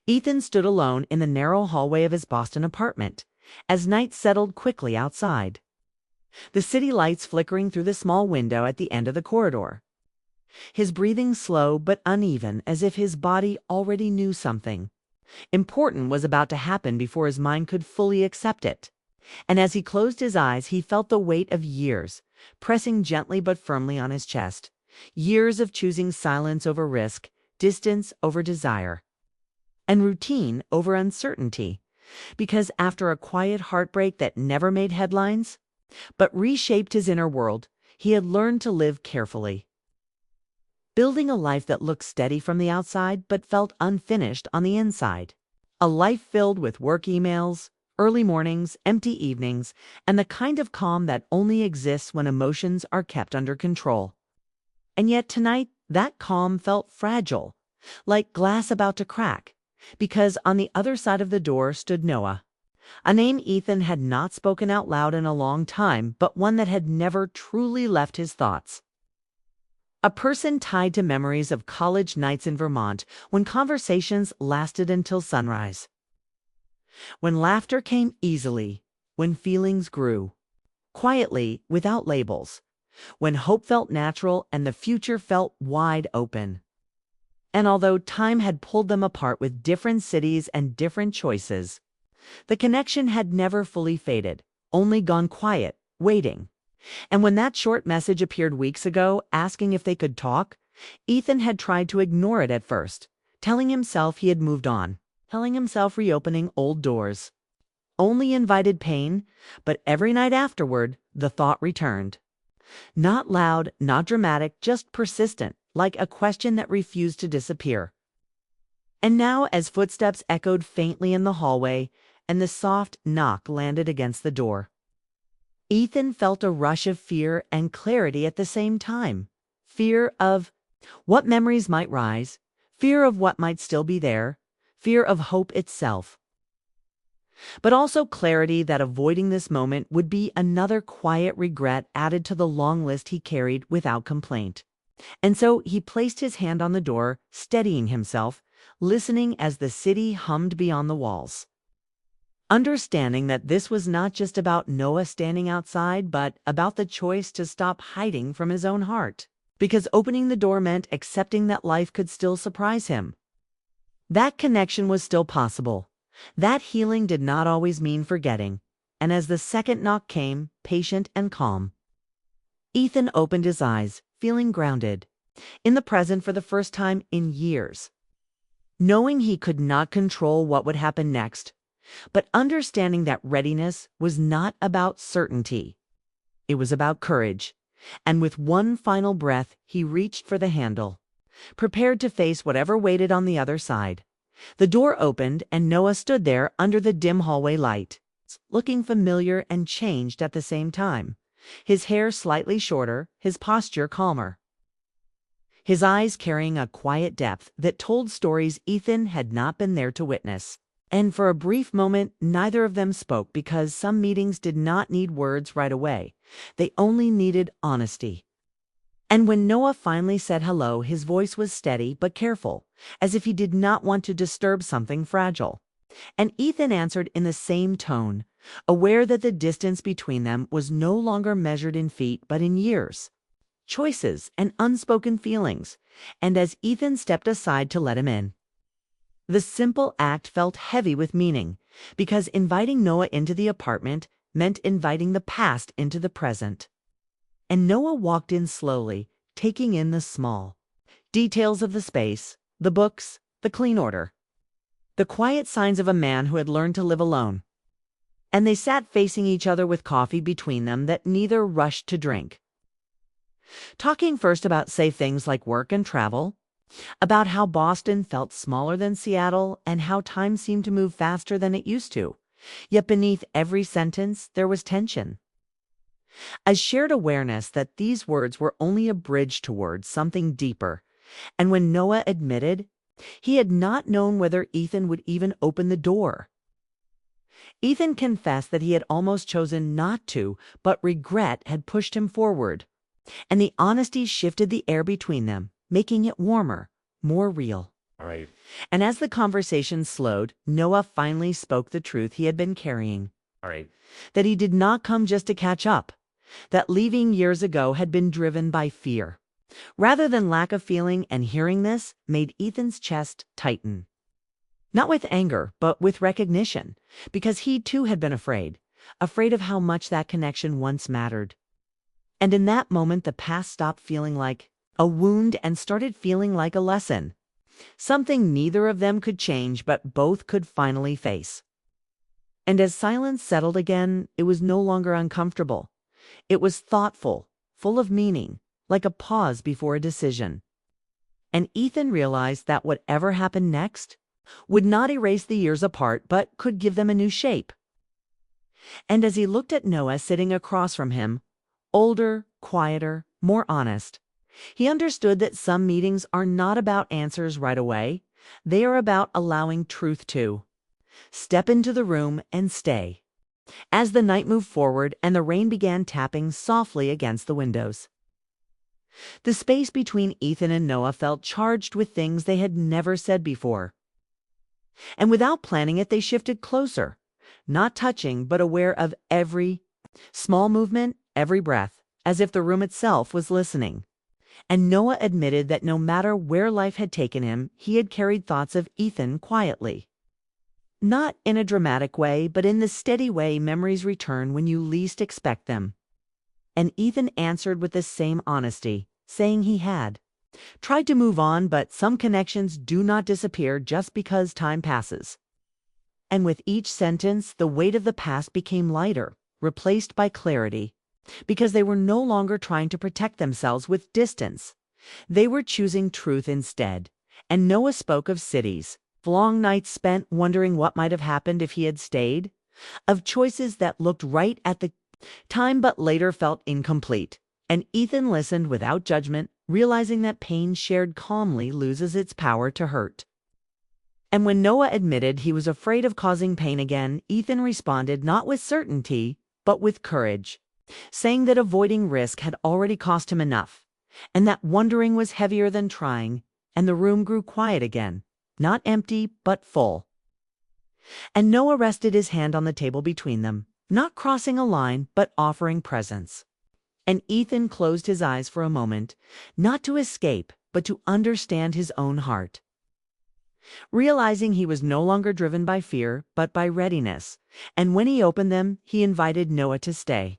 Ethan stood alone in the narrow hallway of his Boston apartment, as night settled quickly outside, the city lights flickering through the small window at the end of the corridor. His breathing slow but uneven, as if his body already knew something important was about to happen before his mind could fully accept it. And as he closed his eyes, he felt the weight of years pressing gently but firmly on his chest. Years of choosing silence over risk, distance over desire, and routine over uncertainty. Because after a quiet heartbreak that never made headlines, but reshaped his inner world, he had learned to live carefully, building a life that looked steady from the outside but felt unfinished on the inside. A life filled with work emails, early mornings, empty evenings, and the kind of calm that only exists when emotions are kept under control. And yet tonight, that calm felt fragile, like glass about to crack, because on the other side of the door stood Noah, a name Ethan had not spoken out loud in a long time, but one that had never truly left his thoughts. A person tied to memories of college nights in Vermont when conversations lasted until sunrise, when laughter came easily, when feelings grew quietly without labels, when hope felt natural and the future felt wide open. And although time had pulled them apart with different cities and different choices, the connection had never fully faded, only gone quiet, waiting. And when that short message appeared weeks ago, asking if they could talk, Ethan had tried to ignore it at first, telling himself he had moved on, telling himself reopening old doors only invited pain, but every night afterward, the thought returned. Not loud, not dramatic, just persistent, like a question that refused to disappear. And now, as footsteps echoed faintly in the hallway and the soft knock landed against the door, Ethan felt a rush of fear and clarity at the same time. Fear of what memories might rise, fear of what might still be there, fear of hope itself. But also clarity that avoiding this moment would be another quiet regret added to the long list he carried without complaint. And so he placed his hand on the door, steadying himself, listening as the city hummed beyond the walls, understanding that this was not just about Noah standing outside, but about the choice to stop hiding from his own heart. Because opening the door meant accepting that life could still surprise him. That connection was still possible. That healing did not always mean forgetting. And as the second knock came, patient and calm, Ethan opened his eyes, feeling grounded, in the present for the first time in years. Knowing he could not control what would happen next, but understanding that readiness was not about certainty. It was about courage. And with one final breath, he reached for the handle, prepared to face whatever waited on the other side. The door opened, and Noah stood there under the dim hallway light, looking familiar and changed at the same time. His hair slightly shorter, his posture calmer, his eyes carrying a quiet depth that told stories Ethan had not been there to witness. And for a brief moment, neither of them spoke, because some meetings did not need words right away. They only needed honesty. And when Noah finally said hello, his voice was steady but careful, as if he did not want to disturb something fragile. And Ethan answered in the same tone, aware that the distance between them was no longer measured in feet but in years, choices, and unspoken feelings. And as Ethan stepped aside to let him in, the simple act felt heavy with meaning, because inviting Noah into the apartment meant inviting the past into the present. And Noah walked in slowly, taking in the small details of the space, the books, the clean order, the quiet signs of a man who had learned to live alone. And they sat facing each other with coffee between them that neither rushed to drink, talking first about safe things like work and travel, about how Boston felt smaller than Seattle and how time seemed to move faster than it used to. Yet beneath every sentence, there was tension, a shared awareness that these words were only a bridge towards something deeper. And when Noah admitted he had not known whether Ethan would even open the door, Ethan confessed that he had almost chosen not to, but regret had pushed him forward. And the honesty shifted the air between them, making it warmer, more real. All right. And as the conversation slowed, Noah finally spoke the truth he had been carrying. All right. That he did not come just to catch up. That leaving years ago had been driven by fear, rather than lack of feeling, and hearing this made Ethan's chest tighten. Not with anger, but with recognition, because he too had been afraid of how much that connection once mattered. And in that moment, the past stopped feeling like a wound and started feeling like a lesson. Something neither of them could change, but both could finally face. And as silence settled again, it was no longer uncomfortable. It was thoughtful, full of meaning, like a pause before a decision. And Ethan realized that whatever happened next would not erase the years apart, but could give them a new shape. And as he looked at Noah sitting across from him, older, quieter, more honest, he understood that some meetings are not about answers right away. They are about allowing truth to step into the room and stay. As the night moved forward and the rain began tapping softly against the windows, the space between Ethan and Noah felt charged with things they had never said before. And without planning it, they shifted closer, not touching, but aware of every small movement, every breath, as if the room itself was listening. And Noah admitted that no matter where life had taken him, he had carried thoughts of Ethan quietly. Not in a dramatic way, but in the steady way memories return when you least expect them. And Ethan answered with the same honesty, saying he had tried to move on, but some connections do not disappear just because time passes. And with each sentence, the weight of the past became lighter, replaced by clarity, because they were no longer trying to protect themselves with distance. They were choosing truth instead. And Noah spoke of cities, long nights spent wondering what might have happened if he had stayed, of choices that looked right at the time but later felt incomplete. And Ethan listened without judgment, realizing that pain shared calmly loses its power to hurt. And when Noah admitted he was afraid of causing pain again, Ethan responded not with certainty, but with courage, saying that avoiding risk had already cost him enough, and that wondering was heavier than trying. And the room grew quiet again, not empty, but full. And Noah rested his hand on the table between them, not crossing a line, but offering presence. And Ethan closed his eyes for a moment, not to escape, but to understand his own heart. Realizing he was no longer driven by fear, but by readiness, and when he opened them, he invited Noah to stay.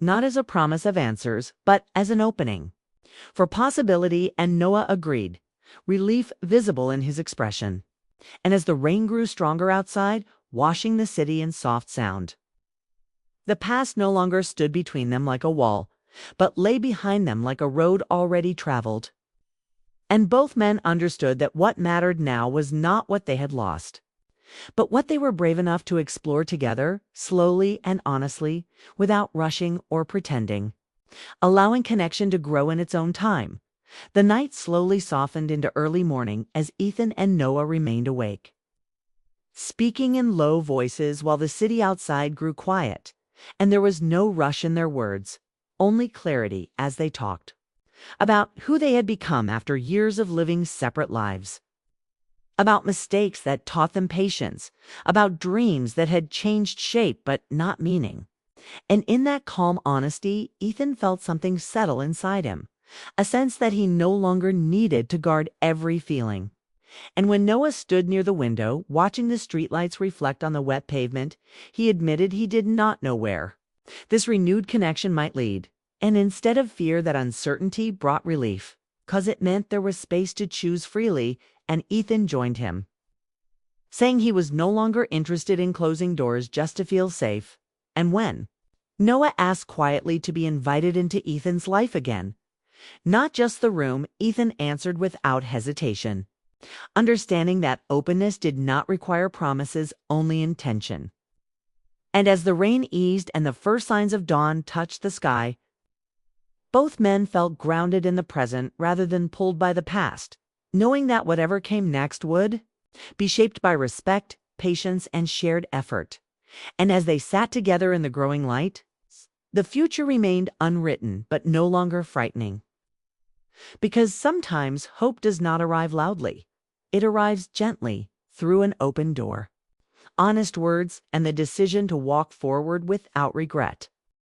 Not as a promise of answers, but as an opening for possibility, and Noah agreed, relief visible in his expression. And as the rain grew stronger outside, washing the city in soft sound, the past no longer stood between them like a wall, but lay behind them like a road already traveled. And both men understood that what mattered now was not what they had lost, but what they were brave enough to explore together, slowly and honestly, without rushing or pretending, allowing connection to grow in its own time. The night slowly softened into early morning as Ethan and Noah remained awake, speaking in low voices while the city outside grew quiet. And there was no rush in their words, only clarity as they talked about who they had become after years of living separate lives, about mistakes that taught them patience, about dreams that had changed shape but not meaning. And in that calm honesty, Ethan felt something settle inside him, a sense that he no longer needed to guard every feeling. And when Noah stood near the window, watching the streetlights reflect on the wet pavement, he admitted he did not know where this renewed connection might lead. And instead of fear, that uncertainty brought relief, 'cause it meant there was space to choose freely. And Ethan joined him, saying he was no longer interested in closing doors just to feel safe. And when Noah asked quietly to be invited into Ethan's life again, not just the room, Ethan answered without hesitation, understanding that openness did not require promises, only intention. And as the rain eased and the first signs of dawn touched the sky, both men felt grounded in the present rather than pulled by the past, knowing that whatever came next would be shaped by respect, patience, and shared effort. And as they sat together in the growing light, the future remained unwritten but no longer frightening. Because sometimes hope does not arrive loudly. It arrives gently through an open door. Honest words and the decision to walk forward without regret.